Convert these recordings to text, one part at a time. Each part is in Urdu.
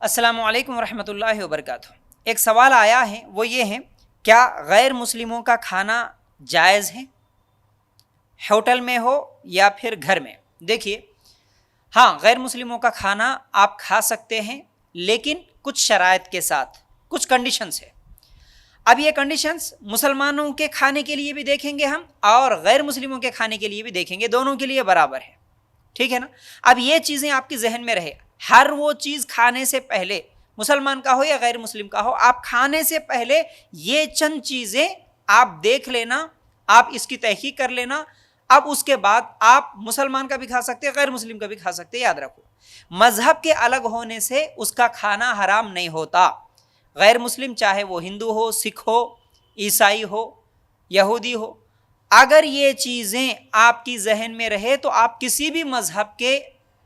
السلام علیکم ورحمۃ اللہ وبرکاتہ۔ ایک سوال آیا ہے، وہ یہ ہے، کیا غیر مسلموں کا کھانا جائز ہے، ہوٹل میں ہو یا پھر گھر میں؟ دیکھیے، ہاں، غیر مسلموں کا کھانا آپ کھا سکتے ہیں، لیکن کچھ شرائط کے ساتھ، کچھ کنڈیشنز ہے۔ اب یہ کنڈیشنز مسلمانوں کے کھانے کے لیے بھی دیکھیں گے ہم، اور غیر مسلموں کے کھانے کے لیے بھی دیکھیں گے، دونوں کے لیے برابر ہے، ٹھیک ہے نا؟ اب یہ چیزیں آپ کی ذہن میں رہے، ہر وہ چیز کھانے سے پہلے، مسلمان کا ہو یا غیر مسلم کا ہو، آپ کھانے سے پہلے یہ چند چیزیں آپ دیکھ لینا، آپ اس کی تحقیق کر لینا۔ اب اس کے بعد آپ مسلمان کا بھی کھا سکتے، غیر مسلم کا بھی کھا سکتے۔ یاد رکھو، مذہب کے الگ ہونے سے اس کا کھانا حرام نہیں ہوتا۔ غیر مسلم چاہے وہ ہندو ہو، سکھ ہو، عیسائی ہو، یہودی ہو، اگر یہ چیزیں آپ کی ذہن میں رہے تو آپ کسی بھی مذہب کے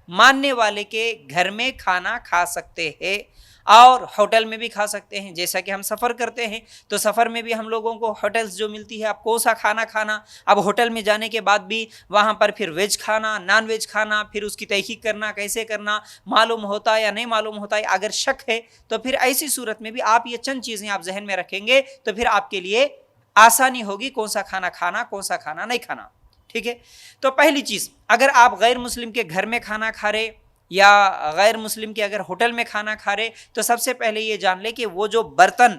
ماننے والے کے گھر میں کھانا کھا سکتے ہیں، اور ہوٹل میں بھی کھا سکتے ہیں۔ جیسا کہ ہم سفر کرتے ہیں تو سفر میں بھی ہم لوگوں کو ہوٹلز جو ملتی ہے، آپ کون سا کھانا کھانا، اب ہوٹل میں جانے کے بعد بھی وہاں پر پھر ویج کھانا، نان ویج کھانا، پھر اس کی تحقیق کرنا کیسے کرنا، معلوم ہوتا ہے یا نہیں معلوم ہوتا ہے۔ اگر شک ہے تو پھر ایسی صورت میں بھی آپ یہ چند چیزیں آپ ذہن میں رکھیں گے تو پھر آپ کے لیے آسانی ہوگی کون سا کھانا کھانا، کون سا کھانا نہیں کھانا، ٹھیک ہے؟ تو پہلی چیز، اگر آپ غیر مسلم کے گھر میں کھانا کھا رہے یا غیر مسلم کے اگر ہوٹل میں کھانا کھا رہے، تو سب سے پہلے یہ جان لے کہ وہ جو برتن،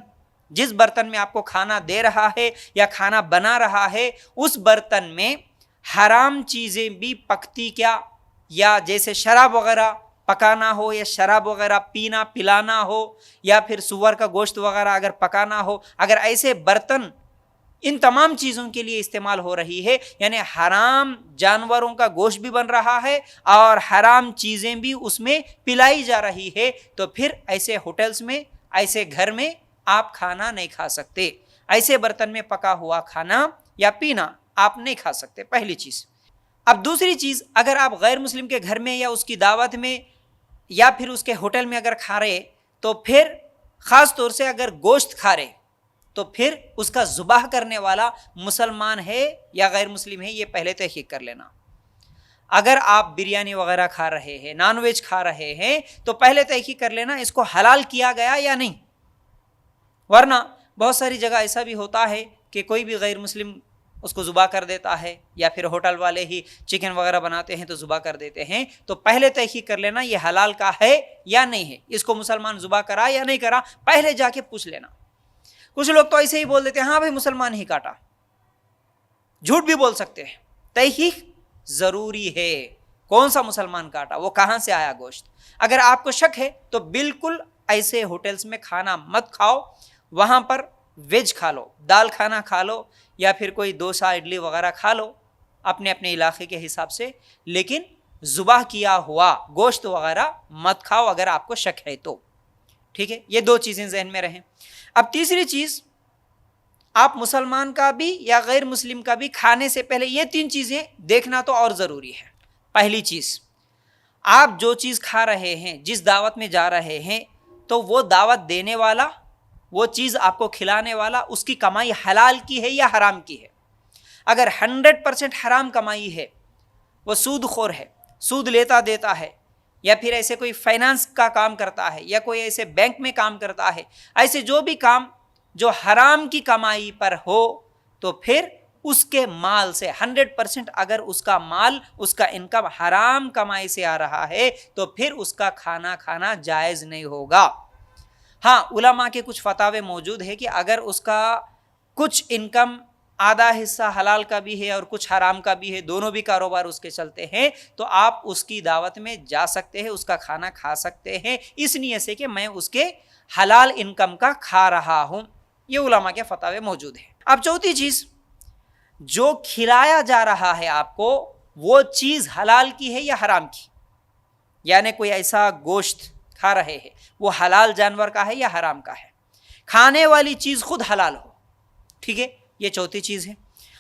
جس برتن میں آپ کو کھانا دے رہا ہے یا کھانا بنا رہا ہے، اس برتن میں حرام چیزیں بھی پکتی کیا، یا جیسے شراب وغیرہ پکانا ہو، یا شراب وغیرہ پینا پلانا ہو، یا پھر سور کا گوشت وغیرہ اگر پکانا ہو، اگر ایسے برتن ان تمام چیزوں کے لیے استعمال ہو رہی ہے، یعنی حرام جانوروں کا گوشت بھی بن رہا ہے اور حرام چیزیں بھی اس میں پلائی جا رہی ہے، تو پھر ایسے ہوٹلز میں، ایسے گھر میں آپ کھانا نہیں کھا سکتے۔ ایسے برتن میں پکا ہوا کھانا یا پینا آپ نہیں کھا سکتے، پہلی چیز۔ اب دوسری چیز، اگر آپ غیر مسلم کے گھر میں یا اس کی دعوت میں یا پھر اس کے ہوٹل میں اگر کھا رہے، تو پھر خاص طور سے اگر گوشت کھا رہے تو پھر اس کا ذبح کرنے والا مسلمان ہے یا غیر مسلم ہے، یہ پہلے تحقیق کر لینا۔ اگر آپ بریانی وغیرہ کھا رہے ہیں، نان ویج کھا رہے ہیں، تو پہلے تحقیق کر لینا اس کو حلال کیا گیا یا نہیں، ورنہ بہت ساری جگہ ایسا بھی ہوتا ہے کہ کوئی بھی غیر مسلم اس کو ذبح کر دیتا ہے، یا پھر ہوٹل والے ہی چکن وغیرہ بناتے ہیں تو ذبح کر دیتے ہیں۔ تو پہلے تحقیق کر لینا یہ حلال کا ہے یا نہیں ہے، اس کو مسلمان ذبح کرا یا نہیں کرا، پہلے جا کے پوچھ لینا۔ کچھ لوگ تو ایسے ہی بول دیتے ہیں، ہاں بھائی مسلمان ہی کاٹا، جھوٹ بھی بول سکتے ہیں۔ تحقیق ضروری ہے، کون سا مسلمان کاٹا، وہ کہاں سے آیا گوشت۔ اگر آپ کو شک ہے تو بالکل ایسے ہوٹلز میں کھانا مت کھاؤ، وہاں پر ویج کھا لو، دال کھانا کھا لو، یا پھر کوئی ڈوسا اڈلی وغیرہ کھا لو اپنے اپنے علاقے کے حساب سے، لیکن ذبح کیا ہوا گوشت وغیرہ مت کھاؤ اگر آپ کو شک ہے تو، ٹھیک ہے؟ یہ دو چیزیں ذہن میں رہیں۔ اب تیسری چیز، آپ مسلمان کا بھی یا غیر مسلم کا بھی کھانے سے پہلے یہ تین چیزیں دیکھنا تو اور ضروری ہے۔ پہلی چیز، آپ جو چیز کھا رہے ہیں، جس دعوت میں جا رہے ہیں، تو وہ دعوت دینے والا، وہ چیز آپ کو کھلانے والا، اس کی کمائی حلال کی ہے یا حرام کی ہے۔ اگر 100% حرام کمائی ہے، وہ سود خور ہے، سود لیتا دیتا ہے، یا پھر ایسے کوئی فائنانس کا کام کرتا ہے، یا کوئی ایسے بینک میں کام کرتا ہے، ایسے جو بھی کام جو حرام کی کمائی پر ہو، تو پھر اس کے مال سے 100% اگر اس کا مال، اس کا انکم حرام کمائی سے آ رہا ہے، تو پھر اس کا کھانا کھانا جائز نہیں ہوگا۔ ہاں، علماء کے کچھ فتاوے موجود ہے کہ اگر اس کا کچھ انکم، آدھا حصہ حلال کا بھی ہے اور کچھ حرام کا بھی ہے، دونوں بھی کاروبار اس کے چلتے ہیں، تو آپ اس کی دعوت میں جا سکتے ہیں، اس کا کھانا کھا سکتے ہیں، اس نیت سے کہ میں اس کے حلال انکم کا کھا رہا ہوں۔ یہ علماء کے فتاوے موجود ہیں۔ اب چوتھی چیز، جو کھلایا جا رہا ہے آپ کو، وہ چیز حلال کی ہے یا حرام کی، یعنی کوئی ایسا گوشت کھا رہے ہیں وہ حلال جانور کا ہے یا حرام کا ہے، کھانے والی چیز خود حلال ہو، ٹھیک ہے؟ یہ چوتھی چیز ہے۔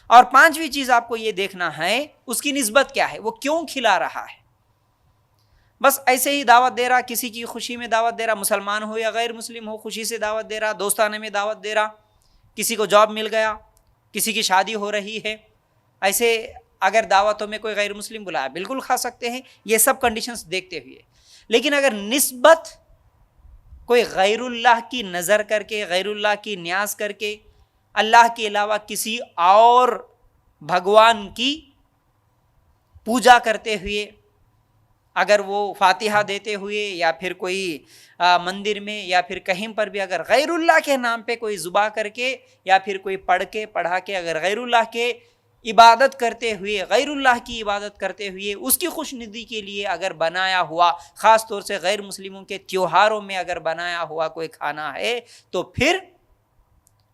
اور پانچویں چیز آپ کو یہ دیکھنا ہے اس کی نسبت کیا ہے، وہ کیوں کھلا رہا ہے۔ بس ایسے ہی دعوت دے رہا، کسی کی خوشی میں دعوت دے رہا، مسلمان ہو یا غیر مسلم ہو، خوشی سے دعوت دے رہا، دوستانے میں دعوت دے رہا، کسی کو جاب مل گیا، کسی کی شادی ہو رہی ہے، ایسے اگر دعوتوں میں کوئی غیر مسلم بلایا بالکل کھا سکتے ہیں، یہ سب کنڈیشنز دیکھتے ہوئے۔ لیکن اگر نسبت کوئی غیر اللہ کی نظر کر کے، غیر اللہ کی نیاز کر کے، اللہ کے علاوہ کسی اور بھگوان کی پوجا کرتے ہوئے، اگر وہ فاتحہ دیتے ہوئے یا پھر کوئی مندر میں یا پھر کہیں پر بھی اگر غیر اللہ کے نام پہ کوئی ذبح کر کے یا پھر کوئی پڑھا کے اگر غیر اللہ کے عبادت کرتے ہوئے، غیر اللہ کی عبادت کرتے ہوئے اس کی خوش ندی کے لیے اگر بنایا ہوا، خاص طور سے غیر مسلموں کے تیوہاروں میں اگر بنایا ہوا کوئی کھانا ہے، تو پھر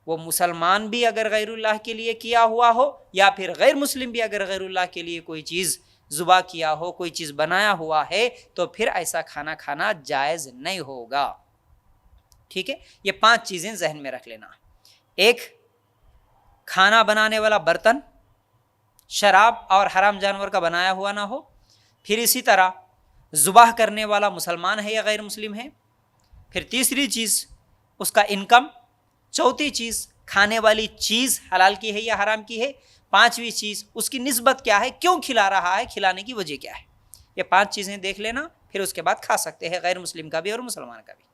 وہ مسلمان بھی اگر غیر اللہ کے لیے کیا ہوا ہو یا پھر غیر مسلم بھی اگر غیر اللہ کے لیے کوئی چیز ذبح کیا ہو، کوئی چیز بنایا ہوا ہے، تو پھر ایسا کھانا کھانا جائز نہیں ہوگا۔ ٹھیک ہے، یہ 5 چیزیں ذہن میں رکھ لینا۔ ایک، کھانا بنانے والا برتن شراب اور حرام جانور کا بنایا ہوا نہ ہو۔ پھر اسی طرح ذبح کرنے والا مسلمان ہے یا غیر مسلم ہے۔ پھر تیسری چیز اس کا انکم۔ چوتھی چیز کھانے والی چیز حلال کی ہے یا حرام کی ہے۔ 5ویں چیز اس کی نسبت کیا ہے، کیوں کھلا رہا ہے، کھلانے کی وجہ کیا ہے۔ یہ 5 چیزیں دیکھ لینا، پھر اس کے بعد کھا سکتے ہیں غیر مسلم کا بھی اور مسلمان کا بھی۔